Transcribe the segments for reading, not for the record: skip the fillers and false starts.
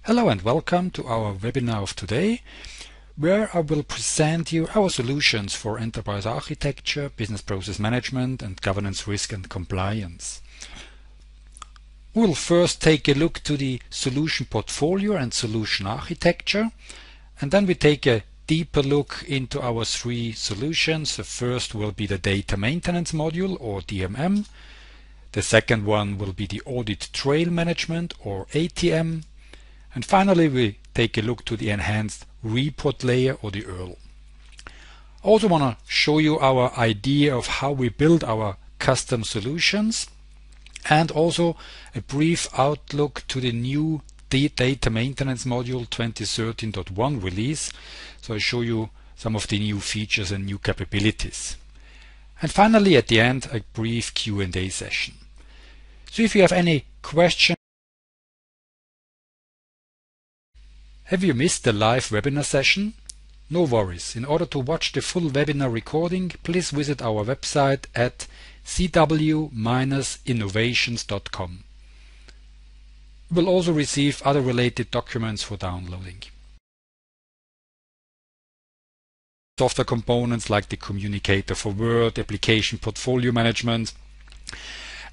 Hello and welcome to our webinar of today, where I will present you our solutions for enterprise architecture, business process management, and governance, risk and compliance. We'll first take a look to the solution portfolio and solution architecture, and then we take a deeper look into our three solutions. The first will be the data maintenance module, or DMM. The second one will be the audit trail management, or ATM. And finally, we take a look to the enhanced report layer, or the URL. I also want to show you our idea of how we build our custom solutions, and also a brief outlook to the new data maintenance module 2013.1 release. So I show you some of the new features and new capabilities. And finally, at the end, a brief Q&A session. So if you have any questions, have you missed the live webinar session? No worries. In order to watch the full webinar recording, please visit our website at cw-innovations.com. You will also receive other related documents for downloading. Software components like the communicator for Word, application portfolio management.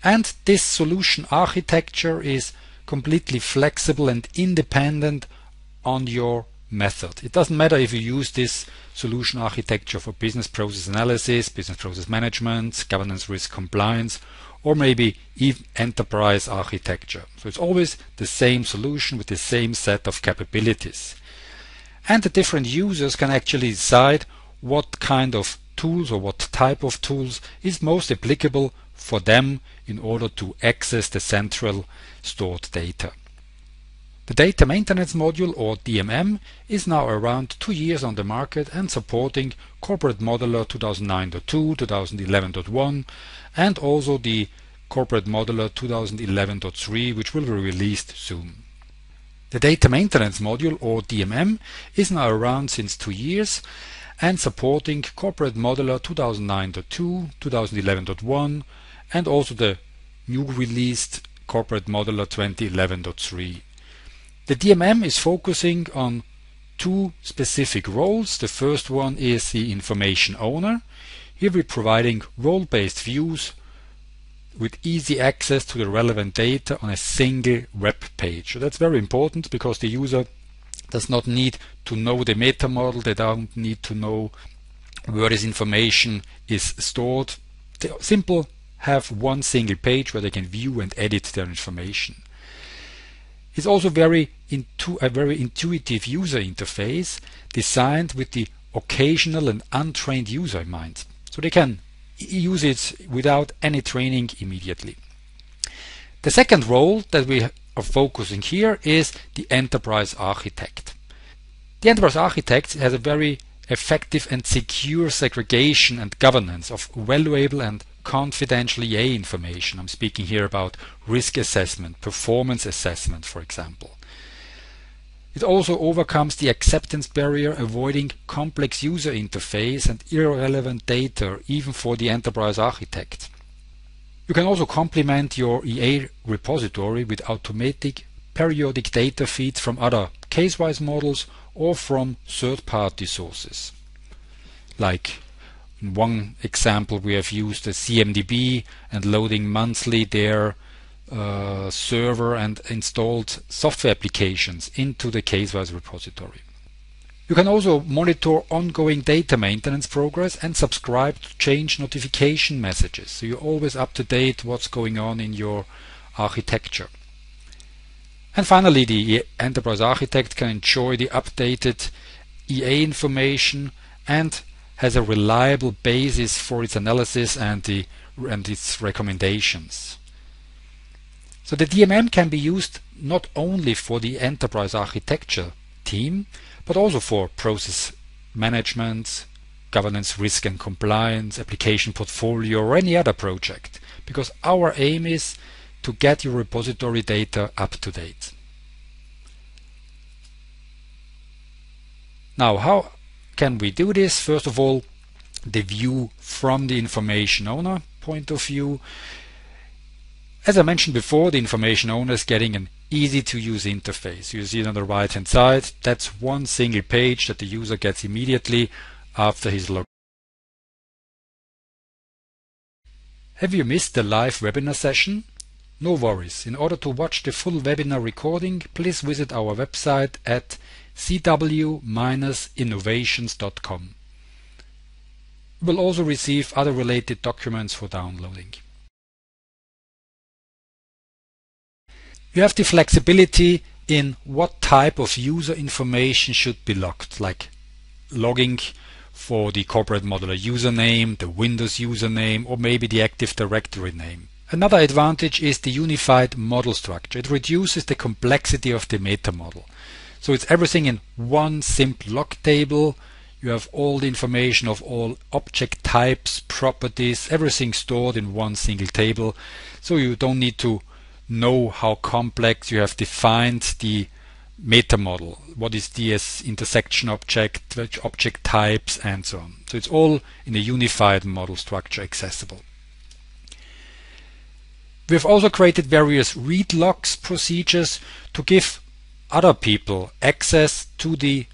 And this solution architecture is completely flexible and independent on your method. It doesn't matter if you use this solution architecture for business process analysis, business process management, governance, risk, compliance, or maybe even enterprise architecture. So it's always the same solution with the same set of capabilities. And the different users can actually decide what kind of tools or what type of tools is most applicable for them in order to access the central stored data. The Data Maintenance Module, or DMM, is now around 2 years on the market and supporting Corporate Modeler 2009.2, 2011.1, and also the Corporate Modeler 2011.3, which will be released soon. The Data Maintenance Module, or DMM, is now around since 2 years and supporting Corporate Modeler 2009.2, 2011.1, and also the new released Corporate Modeler 2011.3. The DMM is focusing on two specific roles. The first one is the information owner. Here we're providing role-based views with easy access to the relevant data on a single web page. So that's very important because the user does not need to know the meta model. They don't need to know where this information is stored. They simply have one single page where they can view and edit their information. It's also a very intuitive user interface designed with the occasional and untrained user in mind. So they can use it without any training immediately. The second role that we are focusing here is the enterprise architect. The enterprise architect has a very effective and secure segregation and governance of valuable and confidential EA information. I'm speaking here about risk assessment, performance assessment, for example. It also overcomes the acceptance barrier, avoiding complex user interface and irrelevant data, even for the enterprise architect. You can also complement your EA repository with automatic periodic data feeds from other Casewise models or from third-party sources. Like in one example, we have used a CMDB and loading monthly their server and installed software applications into the Casewise repository. You can also monitor ongoing data maintenance progress and subscribe to change notification messages, so you're always up to date what's going on in your architecture. And finally, the enterprise architect can enjoy the updated EA information and has a reliable basis for its analysis and its recommendations. So the DMM can be used not only for the enterprise architecture team, but also for process management, governance, risk and compliance, application portfolio, or any other project, because our aim is to get your repository data up to date. Now, how can we do this? First of all, the view from the information owner point of view. As I mentioned before, the information owner is getting an easy to use interface. You see it on the right hand side. That's one single page that the user gets immediately after his login. Have you missed the live webinar session? No worries. In order to watch the full webinar recording, please visit our website at cw-innovations.com. You will also receive other related documents for downloading. You have the flexibility in what type of user information should be logged, like logging for the corporate modular username, the Windows username, or maybe the Active Directory name. Another advantage is the unified model structure. It reduces the complexity of the meta model. So it's everything in one simple log table. You have all the information of all object types, properties, everything stored in one single table. So you don't need to know how complex you have defined the meta model. What is DS intersection object, which object types, and so on. So it's all in a unified model structure accessible. We have also created various read logs procedures to give other people access to the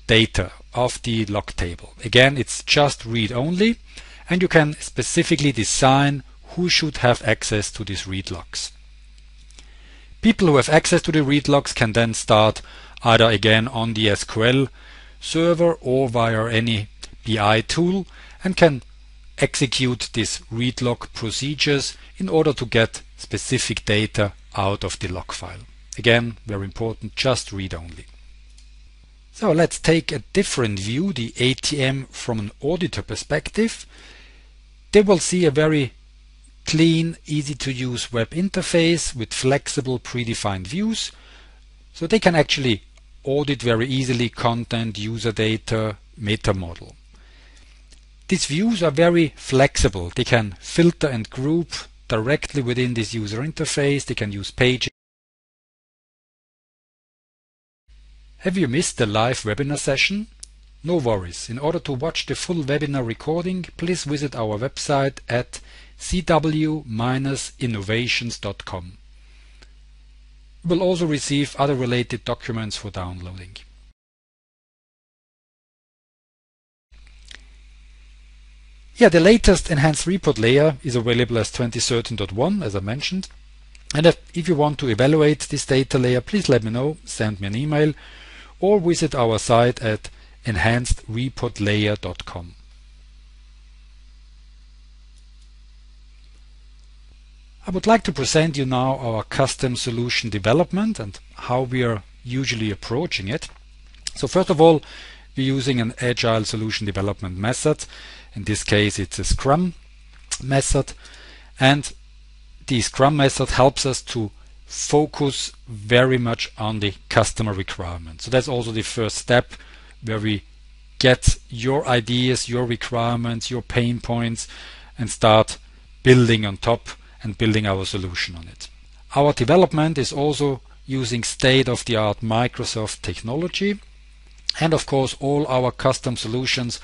data of the log table. Again, it's just read only, and you can specifically design who should have access to these read logs. People who have access to the read logs can then start either again on the SQL server or via any BI tool and can execute these read log procedures in order to get specific data out of the log file. Again, very important, just read only. So let's take a different view, the ATM from an auditor perspective. They will see a very clean, easy to use web interface with flexible predefined views. So they can actually audit very easily content, user data, meta model. These views are very flexible. They can filter and group directly within this user interface. They can use pages. Have you missed the live webinar session? No worries. In order to watch the full webinar recording, please visit our website at cw-innovations.com. You will also receive other related documents for downloading. Yeah, the latest enhanced report layer is available as 2013.1, as I mentioned. And if you want to evaluate this data layer, please let me know, send me an email, or visit our site at enhancedreportlayer.com. I would like to present you now our custom solution development and how we are usually approaching it. So first of all, we're using an agile solution development method. In this case, it's a Scrum method, and the Scrum method helps us to focus very much on the customer requirements. So that's also the first step, where we get your ideas, your requirements, your pain points, and start building on top and building our solution on it. Our development is also using state-of-the-art Microsoft technology, and of course all our custom solutions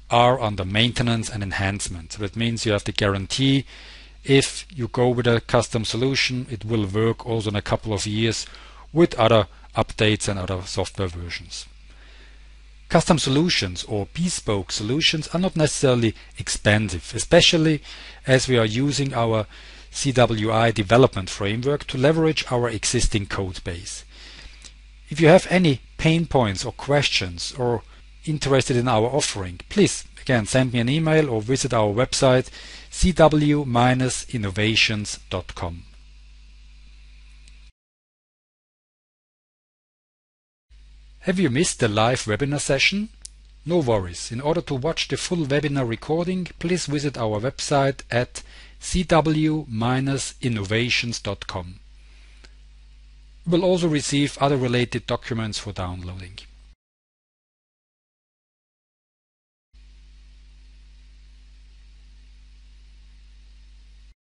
are under maintenance and enhancement. So that means you have the guarantee if you go with a custom solution, it will work also in a couple of years with other updates and other software versions. Custom solutions or bespoke solutions are not necessarily expensive, especially as we are using our CWI development framework to leverage our existing code base. If you have any pain points or questions or interested in our offering, please again send me an email or visit our website cw-innovations.com. Have you missed the live webinar session? No worries. In order to watch the full webinar recording, please visit our website at cw-innovations.com. You will also receive other related documents for downloading.